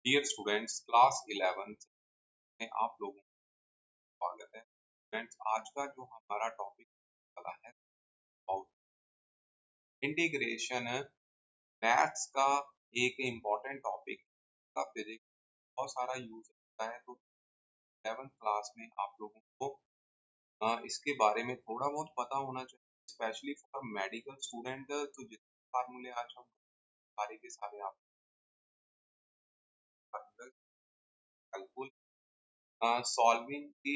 Dear students, class 11th में आप लोगों का स्वागत है। स्टूडेंट्स, आज का जो हमारा टॉपिक वाला है इंटीग्रेशन, मैथ्स का एक इम्पॉर्टेंट टॉपिक का फिजिक्स बहुत सारा यूज होता है। तो 11th क्लास में आप लोगों को इसके बारे में थोड़ा बहुत पता होना चाहिए, स्पेशली फॉर मेडिकल स्टूडेंट। तो जितने फार्मूले आज हम सारे के सारे आप helpful solving the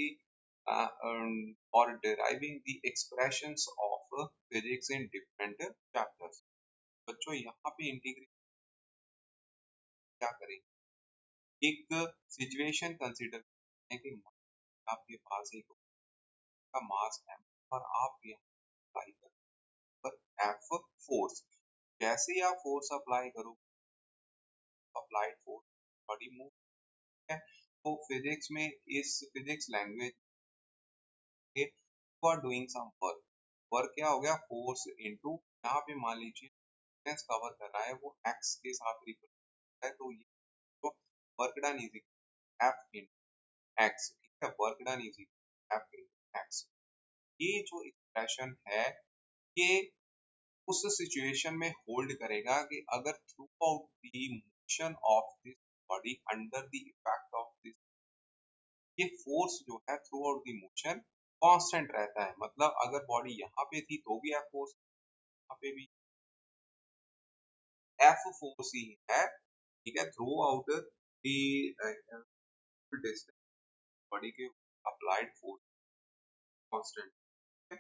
or deriving the expressions of physics in different chapters। बच्चों, यहाँ पे इंटीग्रेट क्या करेंगे, एक सिचुएशन कंसीडर करें कि आपके पास एक का मास है और आप यहाँ अप्लाई करें पर एफ फोर्स। जैसे ही आप फोर्स अप्लाई करो, अप्लाइड फोर्स बॉडी मूव है। तो फिजिक्स में, इस फिजिक्स लैंग्वेज के you are doing some work. Work क्या हो गया, फोर्स इनटू, यहाँ पे मान लीजिए डिस्टेंस कवर कर रहा है वो एक्स के साथ रिप्रेजेंट है, तो ये तो work done is F into x. ठीक है, work done is F into x. ये जो एक्सप्रेशन है, ये उस सिचुएशन में होल्ड करेगा कि अगर through out the motion of this body under the effect of this, ये फोर्स जो है through out the motion constant रहता है। मतलब अगर बॉडी यहाँ पे थी तो भी एफ फोर्स, यहाँ पे भी एफ फोर्स ही है। ठीक है, through out the distance body के अप्लाइड फोर्स कांस्टेंट है।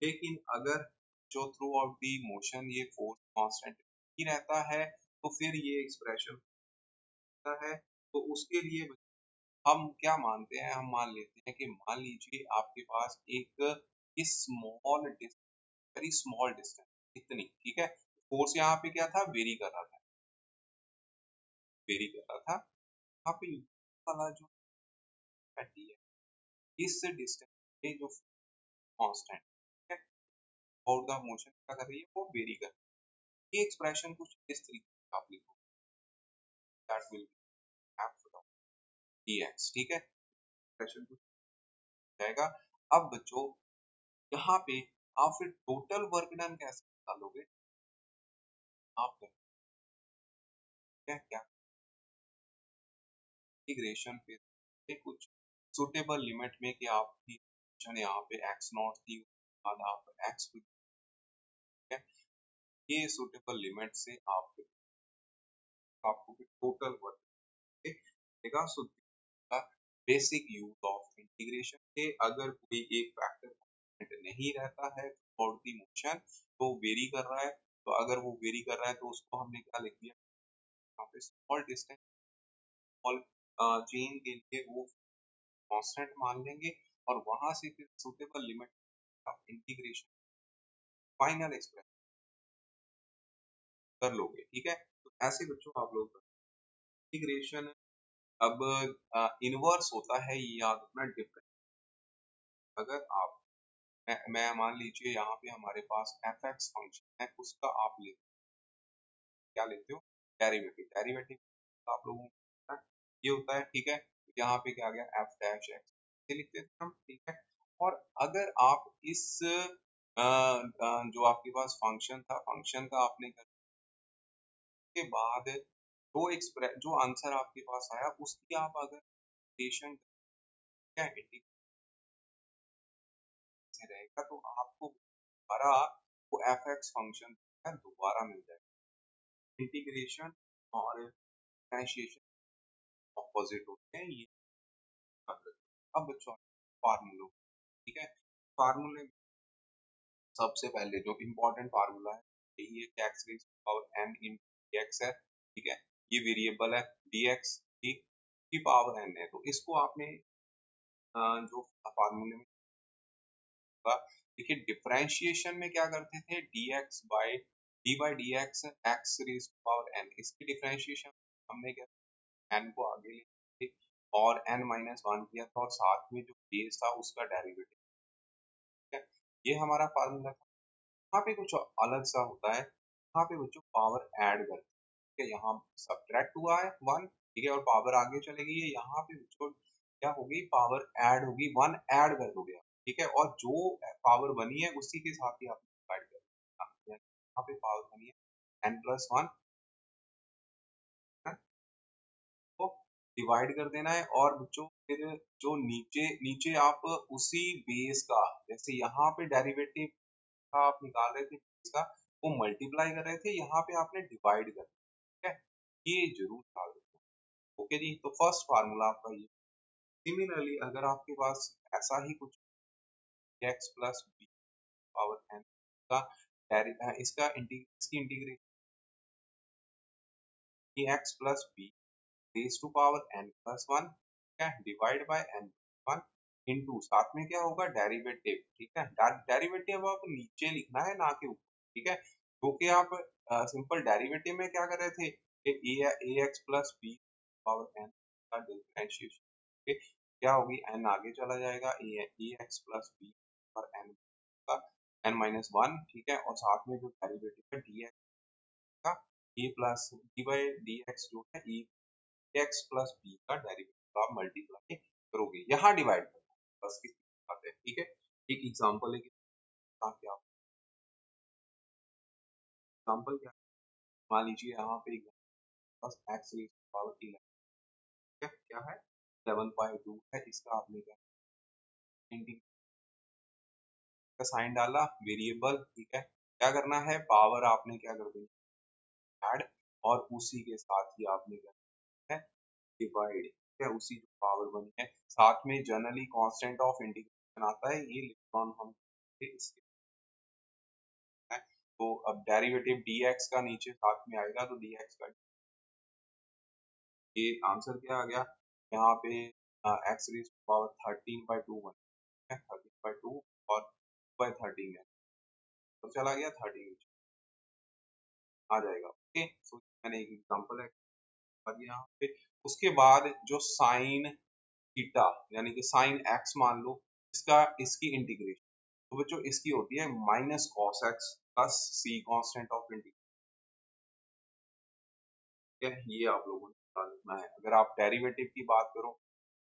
लेकिन अगर जो थ्रू आउट द मोशन ये फोर्स कांस्टेंट ही रहता है, तो फिर ये एक्सप्रेशन होता है। तो उसके लिए हम क्या मानते हैं, हम मान लेते हैं कि मान लीजिए आपके पास एक small distance, very small distance, इतनी, ठीक है। फोर्स यहाँ पे क्या था, वेरी कर रहा था, वेरी कर रहा था। यहाँ पे वाला जो है डी है, इस डिस्टेंस पे जो कांस्टेंट है और द मोशन क्या कर रही है, वो वेरी कर रही है। ये एक्सप्रेशन कुछ इस तरीके से आप लिखो, that will be F dx. ठीक है, एक्सप्रेशन कुछ जाएगा। अब बच्चों, यहाँ पे आप फिर टोटल वर्क डन कैसे निकालोगे, आप क्या क्या इंटीग्रेशन पे कुछ सुटेबल लिमिट में कि आपकी फंक्शन यहाँ पे एक्स नॉट थी, बाद आप एक्स, ये सुटेबल लिमिट से आप आपको टोटल वर्क देगा। So basic use of integration के, अगर कोई एक फैक्टर नहीं रहता है फॉर द मोशन, तो वेरी कर रहा है, तो अगर वो वेरी कर रहा है तो उसको हमने क्या लिख दिया, यहाँ पे स्मॉल डिस्टेंस, स्मॉल चेन के लिए वो कांस्टेंट मान लेंगे और वहां से फिर suitable limit of integration final expression कर लोगे। ठीक है, तो ऐसे बच्चों आप लोग इंटीग्रेशन अब इनवर्स होता है, ये याद रखना। डिफरेंट, अगर आप मैं मान लीजिए यहाँ पे हमारे पास एफ एक्स फंक्शन है, उसका आप क्या लेते हो, डेरिवेटिव। डेरिवेटिव आप लोगों को पता है, ये होता है। ठीक है, यहाँ पे क्या आ गया, एफ डैश एक्स, ये लिखते थे हम। ठीक है, और अगर आप इस जो आपके पास फंक्शन था, फंक्शन का आपने के बाद जो एक्सप्रेस जो आंसर आपके पास आया, उसकी आप अगर इंटीग्रेशन क्या से रहेगा, तो आपको दोबारा वो एफ एक्स फंक्शन दोबारा मिल जाएगा। इंटीग्रेशन और डिफरेंशिएशन ऑपोजिट होते हैं, ये याद रखो। अब बच्चों, फार्मूलों, ठीक है, फार्मूले में सबसे पहले जो इम्पोर्टेंट फार्मूला है यही है कि एक्स रेज़ पावर एन इन एक्स है। ठीक है, ये वेरिएबल है dx की पावर n है, तो इसको आपने जो फार्मूले में होगा, देखिए डिफरेंशिएशन में क्या करते थे, dx by D X, X raise power n, इसकी डिफरेंशिएशन हमने क्या n को आगे ले और n-1 किया था और साथ में जो बेस था उसका डेरिवेटिव। ठीक है, ये हमारा फार्मूला था। यहाँ पे कुछ अलग सा होता है, यहाँ पे बच्चों पावर ऐड करते हैं। ठीक है, यहाँ सब्ट्रैक्ट हुआ है 1, ठीक है, और पावर आगे चले गई है, यहाँ पे बच्चों क्या होगी, पावर ऐड होगी, 1 ऐड कर दोगे आप, ठीक है, और जो पावर बनी है उसी के साथ ही आप डिवाइड कर दो। यहाँ पे पावर बनी है n+1, को डिवाइड कर देना है, और बच्चों फिर जो नीचे नीचे आप उसी बेस का, जैसे यहाँ पे डेरिवेटिव का आप निकाल रहे थे बेस का, वो मल्टीप्लाई कर रहे थे, यहाँ पे आपने डिवाइड कर दिया, ठीक है, ये जरूर ख्याल रखना। ओके जी, तो फर्स्ट फार्मूला आपका ये। सिमिलरली अगर आपके पास ऐसा ही कुछ x plus B power n का इसका इसकी integration x plus B raise to power n+1, ठीक है, डिवाइड बाय n+1 इनटू साथ में क्या होगा, डेरिवेटिव, ठीक है, डेरिवेटिव आप नीचे लिखना है ना कि ऊपर, ठीक है, क्योंकि आप सिंपल डेरिवेटिव में क्या कर रहे थे कि A X plus B power n का डिफरेंशिएशन, ठीक, क्या होगी, n आगे चला जाएगा, ए एक्स प्लस बी पर n का n-1, ठीक है, और साथ में जो डेरिवेटिव है डी एक्स का A plus D by D X जो है e एक्स प्लस बी का डेरिवेटिव आप मल्टीप्लाई करोगे, यहाँ डिवाइड करना बस इतनी बात है, ठीक है। एक एग्जांपल है कि ताकि आप एग्जांपल क्या, मान लीजिए यहाँ पे बस एक्स रेज़ टू पावर 11, ठीक है, क्या है 11/2 है, इसका आपने क्या इंटीग्रेशन का साइन डाला, वेरिएबल, ठीक है, क्या करना है, पावर आपने क्या कर देनी ऐड, और उसी के साथ ही आपने क्या करना है डिवाइड, ठीक है, उसी जो पावर बनी है, साथ में जनरली कांस्टेंट ऑफ इंटीग्रेशन आता है, ये इलेक्ट्रॉन हम इसके है, तो अब डेरिवेटिव dx का नीचे साथ में आएगा, तो dx का ये आंसर क्या आ गया, यहाँ पे x रेज़ टू पावर 13/2 है, 13/2 और 2/13 है, तो चला गया 13 आ जाएगा, ओके। सो मैंने एक एग्जांपल है यहाँ पे, उसके बाद जो साइन थीटा यानी कि साइन एक्स मान लो, इसका इसकी इंटीग्रेशन, तो बच्चों इसकी होती है minus cos X plus C constant of integration, है, ये आप लोगों ने बता देना है। अगर आप डेरिवेटिव की बात करो,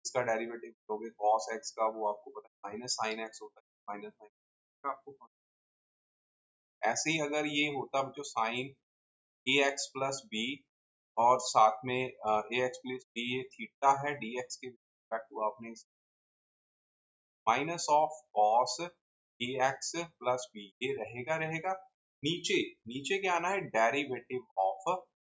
इसका डेरिवेटिव करोगे कॉस एक्स का, वो आपको पता है माइनस साइन एक्स होता है, माइनस साइन आपको ऐसे ही अगर ये होता जो sine A X plus B, और साथ में ए एक्स प्लस बी ये थीटा है डी एक्स के रिस्पेक्ट हुआ, आपने minus of cos A X plus B, ये रहेगा रहेगा, नीचे नीचे क्या आना है, डेरिवेटिव ऑफ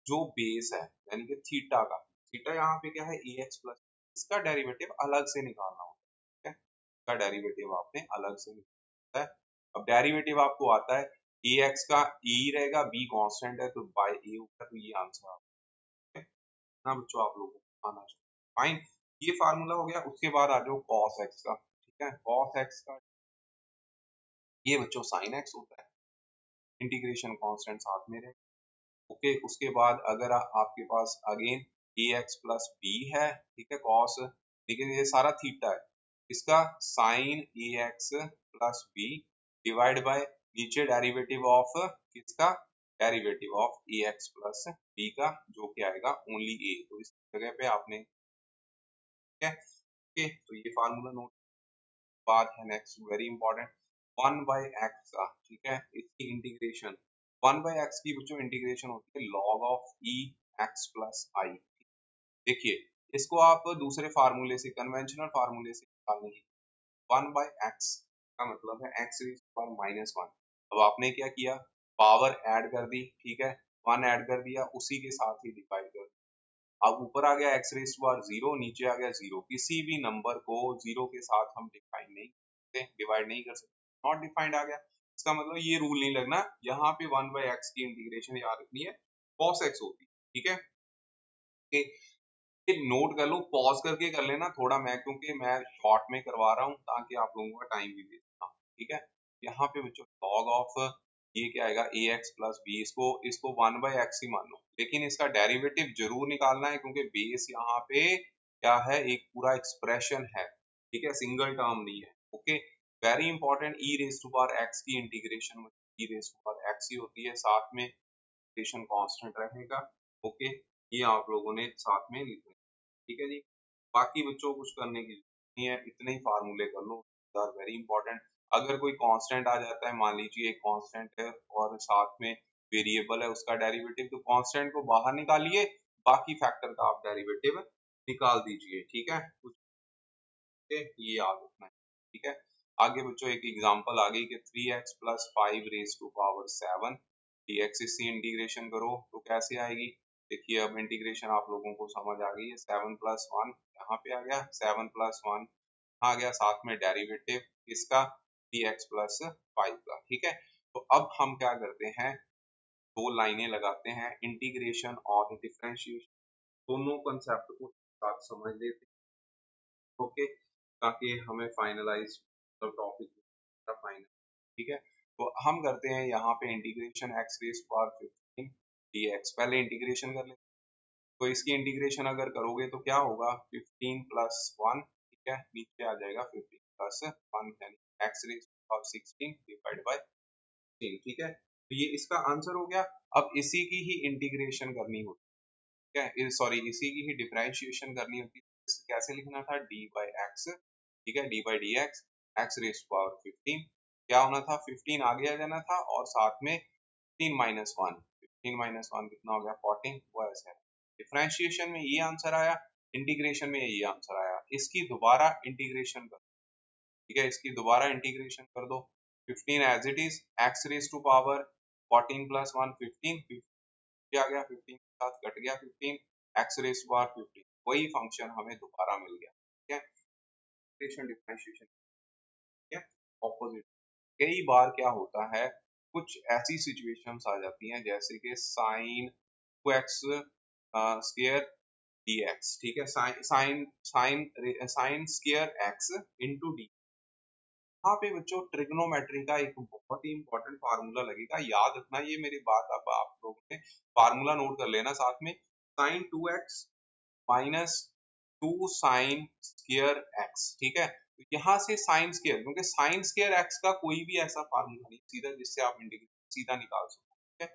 जो बेस है यानी कि थीटा का, थीटा यहाँ पे क्या है ए एक्स प्लस, इसका डेरिवेटिव अलग से निकालना होता है, ठीक है, इसका डेरिवेटिव आपने अलग से निकालना है। अब डेरिवेटिव आपको आता है ए एक्स का e रहेगा, बी कांस्टेंट है तो बाय ए होगा, तो ये आंसर आपका है ना बच्चों, आप लोगों को आना चाहिए, फाइन, ये फार्मूला हो गया। उसके बाद आ जाओ कॉस एक्स का, ठीक है, कॉस एक्स का ये बच्चों साइन एक्स होता है, इंटीग्रेशन कांस्टेंट साथ में रहे, ओके। उसके बाद अगर आपके पास अगेन ए एक्स प्लस बी है, ठीक है, कॉस, लेकिन ये सारा थीटा है, इसका sine A X plus B divide by नीचे डेरिवेटिव ऑफ किसका, derivative of A X plus B का, जो कि आएगा ओनली ए, तो इस जगह पे आपने, ठीक है, ओके, तो ये फार्मूला नोट, बात है नेक्स्ट वेरी इंपॉर्टेंट, 1/x का, ठीक है, इसकी इंटीग्रेशन 1/x की बच्चों इंटीग्रेशन होती है log of e x plus I, देखिए इसको आप दूसरे फार्मूले से, कन्वेंशनल फार्मूले से निकालने की, 1/x का मतलब है x रेज़ टू पावर -1, अब आपने क्या किया, पावर ऐड कर दी, ठीक है, 1 ऐड कर दिया, उसी के साथ ही डिवाइड कर, अब ऊपर आ गया x रेज़ टू पावर 0, नीचे आ गया 0, किसी भी नंबर को 0 के साथ हम डिफाइन नहीं करते, डिवाइड नहीं कर सकते, नॉट डिफाइंड आ गया, इसका मतलब ये रूल नहीं लगना, यहाँ पे 1/x की इंटीग्रेशन याद रखनी है cos x होती है, ठीक है, एक नोट कर लो, पॉज करके कर लेना थोड़ा, मैं क्योंकि मैं शॉर्ट में करवा रहा हूँ ताकि आप लोगों का टाइम भी वेस्ट ना हो, ठीक है, यहाँ पे बच्चों log ऑफ ये क्या आएगा ए एक्स प्लस बी, इसको इसको 1/x ही मान लो, लेकिन इसका डेरिवेटिव जरूर निकालना है क्योंकि बेस यहाँ पे क्या है, एक पूरा एक्सप्रेशन है, ठीक है, सिंगल टर्म नहीं है, okay, very important, E raise to power X की integration E raise to power X ही होती है, साथ में इंटीग्रेशन कांस्टेंट रहेगा, ओके, ये आप लोगों ने साथ में लिखना है, ठीक है जी। बाकी बच्चों को कुछ करने की जरूरत नहीं है, इतने ही फार्मूले कर लो, आर वेरी इंपॉर्टेंट। अगर कोई कांस्टेंट आ जाता है, मान लीजिए एक कांस्टेंट है और साथ में वेरिएबल है उसका डेरिवेटिव, तो कांस्टेंट को बाहर निकालिए, बाकी फैक्टर का आप डेरिवेटिव निकाल दीजिए, ठीक है। ओके, ये याद रखना है, ठीक है। आगे बच्चों एक एग्जांपल आ गई कि 3x plus 5 raise to power 7 dx, इससे इंटीग्रेशन करो तो कैसे आएगी। देखिए अब इंटीग्रेशन आप लोगों को समझ आ गई है। 7 प्लस 1 यहाँ पे आ गया, 7 प्लस 1 आ गया, साथ में डेरिवेटिव इसका dx प्लस 5 का, ठीक है। तो अब हम क्या करते हैं, दो लाइनें लगाते हैं, इंटीग्रेशन और डिफरेंशिएशन, दोनों कंसेप्ट को साथ समझ लेते हैं, ओके, ताकि हमें फाइनलाइज टॉपिक फाइनल, ठीक है। तो हम करते हैं यहाँ पे integration x raise power 15 dx, पहले इंटीग्रेशन कर लेते हैं। तो इसकी इंटीग्रेशन अगर करोगे तो क्या होगा, 15 प्लस 1, ठीक है, नीचे आ जाएगा 15 प्लस 1 यानी x raise power 16 divide by 16, ठीक है। तो ये इसका आंसर हो गया। अब इसी की ही इंटीग्रेशन करनी होती है, सॉरी इसी की ही डिफरेंशिएशन करनी होती है। कैसे लिखना था, डी बाई एक्स, ठीक है, D by D X, X raise power 15, क्या होना था, 15 आगे आ जाना था और साथ में 15 माइनस 1, 15 माइनस 1 कितना हो गया, 14, वो ऐसे है। डिफरेंशिएशन में ये आंसर आया, इंटीग्रेशन में ये आंसर आया, इसकी दोबारा इंटीग्रेशन कर, ठीक है, इसकी दोबारा इंटीग्रेशन कर दो। 15 as it is, X raise to power 14 plus 1 15, आ गया, 15 के साथ कट गया 15, एक्स रेज टू पावर 15, वही फंक्शन हमें दोबारा मिल गया, ठीक है। इंटीग्रेशन डिफरेंशिएशन, ठीक है, ऑपोजिट। कई बार क्या होता है, कुछ ऐसी सिचुएशंस आ जाती हैं जैसे कि साइन 2x स्क्वायर dx, ठीक है, sine sine sine sine square x into D. यहाँ पे बच्चों ट्रिग्नोमेट्री का एक बहुत ही इंपॉर्टेंट फार्मूला लगेगा, याद रखना ये मेरी बात, अब आप लोगों ने फार्मूला नोट कर लेना साथ में, sine 2x minus 2 sine square x, ठीक है। तो यहाँ से साइन स्क्वायर, क्योंकि साइन स्क्वायर x का कोई भी ऐसा फार्मूला नहीं सीधा जिससे आप इंटीग्रेशन सीधा निकाल सको, ठीक है।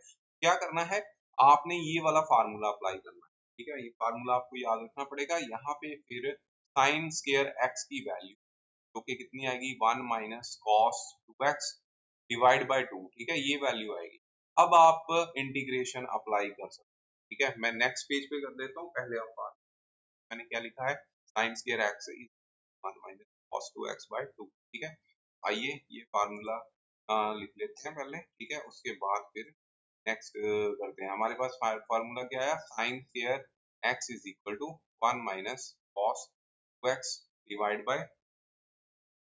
क्या करना है, आपने ये वाला फार्मूला अप्लाई करना है, ठीक है, ये फार्मूला आपको याद रखना पड़ेगा। यहाँ पे फिर साइन स्क्वायर x की वैल्यू जो कि कितनी आएगी, 1 minus cos 2x divide by 2, ठीक है, ये वैल्यू आएगी। अब आप इंटीग्रेशन अप्लाई कर सकते हैं, ठीक है। मैं नेक्स्ट पेज पे कर देता हूँ, पहले आप मैंने क्या लिखा है, sine square X is 1 minus cos 2x by 2, ठीक है। आइए ये फार्मूला लिख लेते हैं पहले, ठीक है, उसके बाद फिर नेक्स्ट करते हैं। हमारे पास फार्मूला क्या आया, sine square X is equal to 1 minus cos 2x divide by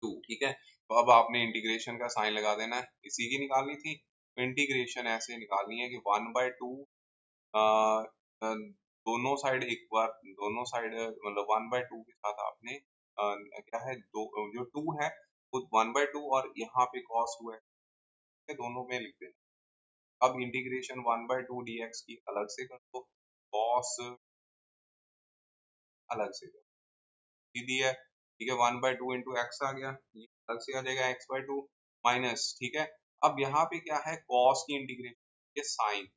2, ठीक है। तो अब आपने इंटीग्रेशन का साइन लगा देना है, इसी की निकालनी थी, तो इंटीग्रेशन ऐसे निकालनी है कि 1/2 दोनों साइड एक बार, दोनों साइड मतलब 1/2 के साथ आपने क्या है, दो जो 2 है वो 1/2 और यहाँ पे cos 2 है, दोनों में लिख देना। अब इंटीग्रेशन 1/2 dx की अलग से कर दो, cos अलग से कर, सीधी है, ठीक है, 1/2 इंटू एक्स आ गया, ये अलग से आ जाएगा x/2 माइनस, ठीक है। अब यहाँ पे क्या है, cos की इंटीग्रेशन, ये साइन,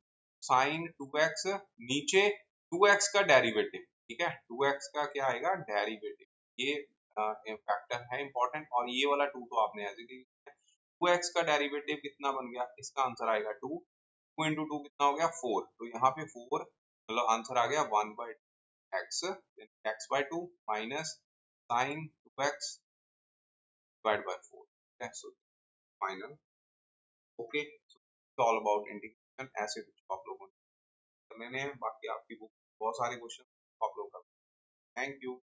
साइन 2x नीचे 2x का डेरिवेटिव, ठीक है, 2x का क्या आएगा, डेरिवेटिव, ये फैक्टर है इंपॉर्टेंट, और ये वाला 2 तो आपने एज इट इज, 2x का डेरिवेटिव कितना बन गया, इसका आंसर आएगा 2, 2 इंटू 2 कितना हो गया 4, तो यहाँ पे 4 मतलब आंसर आ गया 1/x, x/2 minus sign 2x divide bye 4, ठीक है। So final, okay, so all about integration, ऐसे कुछ आप लोगों ने कर लेने हैं, बाकी आपकी बुक बहुत सारे क्वेश्चन आप लोग कर, थैंक यू।